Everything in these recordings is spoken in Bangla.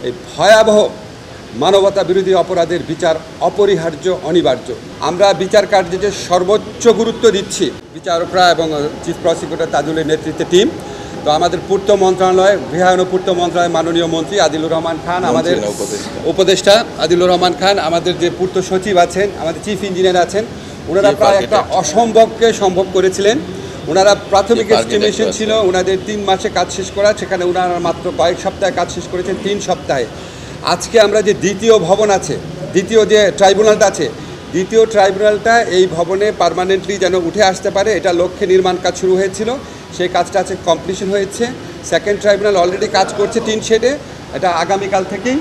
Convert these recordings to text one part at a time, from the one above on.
এই ভয়াবহ মানবতা বিরোধী অপরাধের বিচার অপরিহার্য, অনিবার্য। আমরা বিচার কার্যে যে সর্বোচ্চ গুরুত্ব দিচ্ছি, বিচারকরা এবং চিফ প্রসিকিউটর তাজুলের নেতৃত্বে টিম। তো আমাদের পূর্ত মন্ত্রণালয়, গৃহায়ন ও পূর্ত মন্ত্রণালয়ের মাননীয় মন্ত্রী আদিলুর রহমান খান, আমাদের উপদেষ্টা আদিলুর রহমান খান, আমাদের যে পূর্ত সচিব আছেন, আমাদের চিফ ইঞ্জিনিয়ার আছেন, ওনারা প্রায় একটা অসম্ভবকে সম্ভব করেছিলেন। ওনারা প্রাথমিক এস্টিমেশন ছিল ওনাদের 3 মাসে কাজ শেষ করা, সেখানে ওনারা মাত্র কয়েক সপ্তাহে কাজ শেষ করেছেন 3 সপ্তাহে। আজকে আমরা যে দ্বিতীয় ভবন আছে, দ্বিতীয় যে ট্রাইব্যুনালটা আছে, দ্বিতীয় ট্রাইব্যুনালটা এই ভবনে পার্মানেন্টলি যেন উঠে আসতে পারে, এটা লক্ষ্যে নির্মাণ কাজ শুরু হয়েছিল, সেই কাজটা আছে কমপ্লিশন হয়েছে। সেকেন্ড ট্রাইব্যুনাল অলরেডি কাজ করছে টিন শেডে, এটা আগামীকাল থেকেই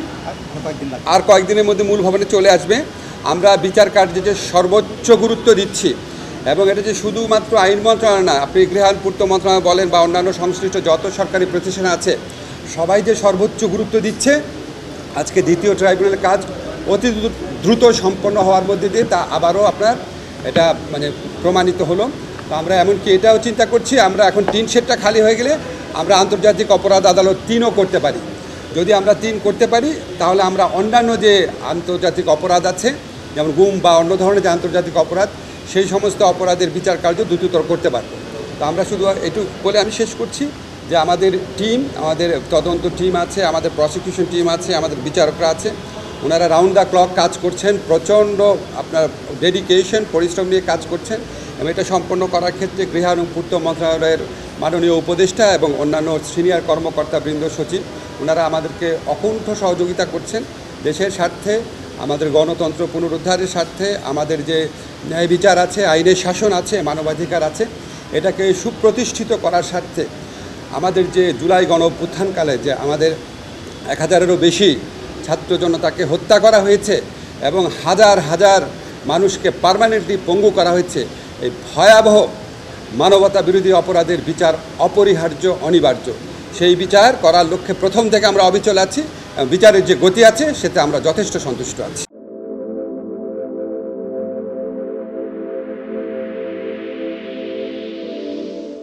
আর কয়েকদিনের মধ্যে মূল ভবনে চলে আসবে। আমরা বিচার কার্যে যে সর্বোচ্চ গুরুত্ব দিচ্ছি এবং এটা যে শুধুমাত্র আইন মন্ত্রণালয় না, আপনি গৃহায়ন পূর্ত মন্ত্রণালয় বলেন বা অন্যান্য সংশ্লিষ্ট যত সরকারি প্রতিষ্ঠান আছে, সবাই যে সর্বোচ্চ গুরুত্ব দিচ্ছে। আজকে দ্বিতীয় ট্রাইব্যুনালের কাজ অতি দ্রুত সম্পন্ন হওয়ার মধ্যে দিয়ে তা আবারও আপনার এটা প্রমাণিত হলো। তো আমরা এমনকি এটাও চিন্তা করছি, আমরা এখন 3 শেডটা খালি হয়ে গেলে আমরা আন্তর্জাতিক অপরাধ আদালত 3ও করতে পারি। যদি আমরা 3 করতে পারি তাহলে আমরা অন্যান্য যে আন্তর্জাতিক অপরাধ আছে, যেমন গুম বা অন্য ধরনের যে আন্তর্জাতিক অপরাধ, সেই সমস্ত অপরাধের বিচার কার্য দ্রুততর করতে পারবো। তো আমরা শুধু একটু বলে আমি শেষ করছি যে আমাদের টিম, আমাদের তদন্ত টিম আছে, আমাদের প্রসিকিউশন টিম আছে, আমাদের বিচারকরা আছে, ওনারা রাউন্ড দ্য ক্লক কাজ করছেন, প্রচণ্ড আপনার ডেডিকেশন, পরিশ্রম নিয়ে কাজ করছেন। এবং এটা সম্পন্ন করার ক্ষেত্রে গৃহায়ন ও পূর্ত মন্ত্রণালয়ের মাননীয় উপদেষ্টা এবং অন্যান্য সিনিয়র কর্মকর্তাবৃন্দ, সচিব, ওনারা আমাদেরকে অকুণ্ঠ সহযোগিতা করছেন। দেশের স্বার্থে, আমাদের গণতন্ত্র পুনরুদ্ধারের স্বার্থে, আমাদের যে ন্যায় বিচার আছে, আইনের শাসন আছে, মানবাধিকার আছে, এটাকে সুপ্রতিষ্ঠিত করার স্বার্থে আমাদের যে জুলাই গণ অভ্যুত্থানকালে যে আমাদের 1000-এরও বেশি ছাত্র জনতাকে হত্যা করা হয়েছে এবং হাজার হাজার মানুষকে পার্মানেন্টলি পঙ্গু করা হয়েছে, এই ভয়াবহ মানবতা বিরোধী অপরাধের বিচার অপরিহার্য, অনিবার্য। সেই বিচার করার লক্ষ্যে প্রথম থেকে আমরা অবিচল আছি এবং বিচারের যে গতি আছে সেটা আমরা যথেষ্ট সন্তুষ্ট আছি।